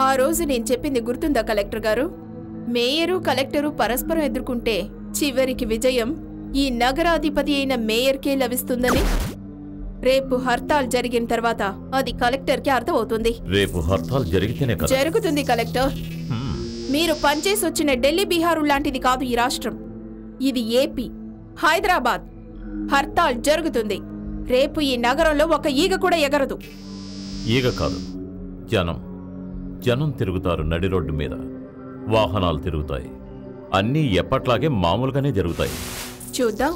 ఆ రోజు నేను చెప్పింది గుర్తుందా కలెక్టర్ గారు? మేయరు కలెక్టరు పరస్పరం ఎదుర్కొంటే చివరికి విజయం ఈ నగరాధిపతి అయిన మేయర్కే లభిస్తుందని. రేపు హర్తాల్ జరిగిన తర్వాత అది కలెక్టర్కి అర్థమవుతుంది. రేపు హర్తాల్ జరిగితేనే కదా జరుగుతుంది కలెక్టర్. మీరు పనిచేసి వచ్చిన ఢిల్లీ బీహారు లాంటిది కాదు ఈ రాష్ట్రం. ఇది ఏపీ, హైదరాబాద్. హర్తాల్ జరుగుతుంది. రేపు ఈ నగరంలో ఒక ఈగ కూడా ఎగరదు. ఈగ కాదు, జనం తిరుగుతారు. నడి రోడ్డు మీద వాహనాలు తిరుగుతాయి. అన్నీ ఎప్పట్లాగే మామూలుగానే జరుగుతాయి. చూద్దాం.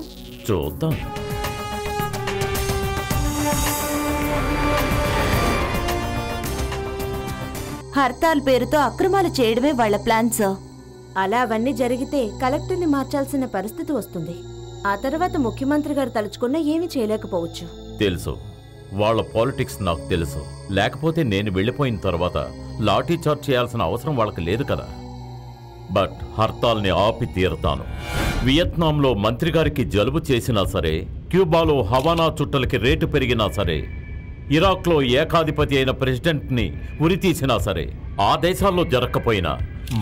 హర్తాల్ పేరుతో అక్రమాలు చేయడమే వాళ్ల ప్లాన్ సార్. అలా అవన్నీ జరిగితే కలెక్టర్ని మార్చాల్సిన పరిస్థితి వస్తుంది. ఆ తర్వాత ముఖ్యమంత్రి గారు తలుచుకున్నా ఏమీ చేయలేకపోవచ్చు. తెలుసు, వాళ్ళ పాలిటిక్స్ నాకు తెలుసు. లేకపోతే నేను వెళ్ళిపోయిన తర్వాత లాఠీ చార్జ్ చేయాల్సిన అవసరం వాళ్ళకి లేదు కదా. బట్ హర్తాల్ని ఆపి తీరుతాను. వియత్నాంలో మంత్రి గారికి జలుబు చేసినా సరే, క్యూబాలో హవానా చుట్టలకి రేటు పెరిగినా సరే, ఇరాక్లో ఏకాధిపతి అయిన ప్రెసిడెంట్ని ఉరితీసినా సరే, ఆ దేశాల్లో జరగకపోయినా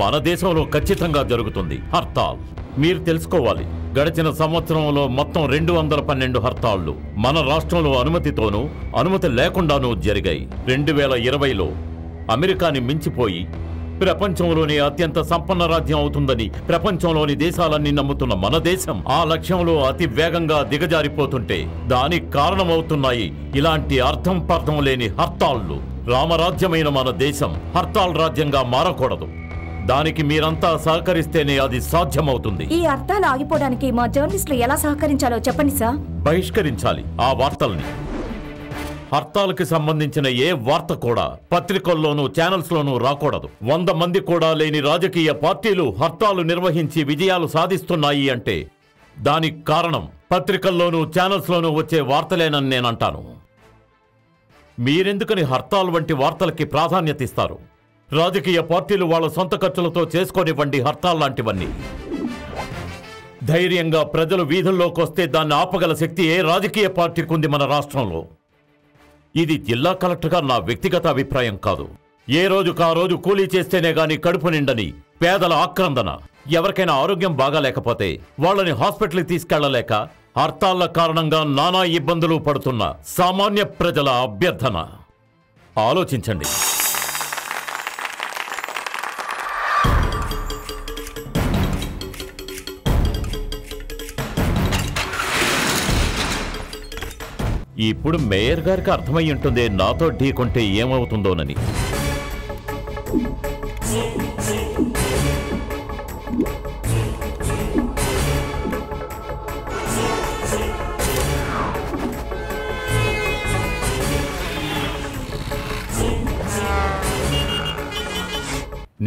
మన దేశంలో ఖచ్చితంగా జరుగుతుంది హర్తాల్. మీరు తెలుసుకోవాలి, గడిచిన సంవత్సరంలో మొత్తం 212 హర్తాళ్లు మన రాష్ట్రంలో అనుమతితోనూ అనుమతి లేకుండానూ జరిగాయి. 2020లో అమెరికాని మించిపోయి ప్రపంచంలోని అత్యంత సంపన్న రాజ్యం అవుతుందని ప్రపంచంలోని దేశాలన్నీ నమ్ముతున్న మన దేశం ఆ లక్ష్యంలో అతి వేగంగా దిగజారిపోతుంటే దానికి కారణమవుతున్నాయి ఇలాంటి అర్థం పర్థం లేని హర్తాళ్లు. రామరాజ్యమైన మన దేశం హర్తాల్ రాజ్యంగా మారకూడదు. దానికి మీరంతా సహకరిస్తేనే అది సాధ్యమవుతుంది. ఈ హర్తాల్ ఆగిపోవడానికి మా జర్నలిస్టులు ఎలా సహకరించాలో చెప్పండి సార్. బహిష్కరించాలి ఆ వార్తల్ని. హర్తాల్కి సంబంధించిన ఏ వార్త కూడా పత్రికల్లోనూ ఛానల్స్లోనూ రాకూడదు. 100 మంది కూడా లేని రాజకీయ పార్టీలు హర్తాలు నిర్వహించి విజయాలు సాధిస్తున్నాయి అంటే దానికి కారణం పత్రికల్లోనూ ఛానల్స్లోనూ వచ్చే వార్తలేనని నేనంటాను. మీరెందుకని హర్తాల్ వంటి వార్తలకి ప్రాధాన్యత ఇస్తారు? రాజకీయ పార్టీలు వాళ్ళ సొంత ఖర్చులతో చేసుకోనివ్వండి హర్తాల్ లాంటివన్నీ. ధైర్యంగా ప్రజలు వీధుల్లోకి వస్తే దాన్ని ఆపగల శక్తి ఏ రాజకీయ పార్టీకి ఉంది మన రాష్ట్రంలో? ఇది జిల్లా కలెక్టర్గా నా వ్యక్తిగత అభిప్రాయం కాదు. ఏ రోజుకు ఆ రోజు కూలీ చేస్తేనే గాని కడుపు నిండని పేదల ఆక్రందన. ఎవరికైనా ఆరోగ్యం బాగాలేకపోతే వాళ్ళని హాస్పిటల్కి తీసుకెళ్లలేక హర్తాళ్ల కారణంగా నానా ఇబ్బందులు పడుతున్న సామాన్య ప్రజల అభ్యర్థన. ఆలోచించండి. ఇప్పుడు మేయర్ గారికి అర్థమై ఉంటుంది నాతో ఢీకొంటే ఏమవుతుందోనని.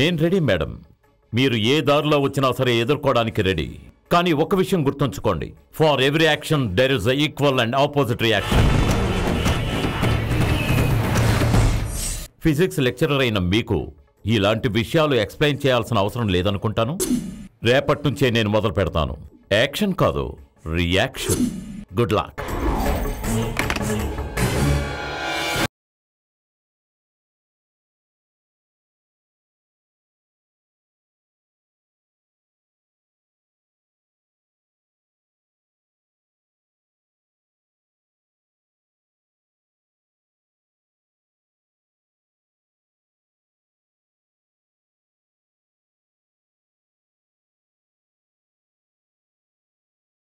నేను రెడీ మేడం. మీరు ఏ దారిలో వచ్చినా సరే ఎదుర్కోవడానికి రెడీ. కానీ ఒక విషయం గుర్తుంచుకోండి, for every action there is a equal and opposite reaction. Physics lecturer అయిన మీకు ఇలాంటి విషయాలు ఎక్స్ప్లెయిన్ చేయాల్సిన అవసరం లేదనుకుంటాను. రేపటి నుంచే నేను మొదలు పెడతాను. యాక్షన్ కాదు, రియాక్షన్. Good luck.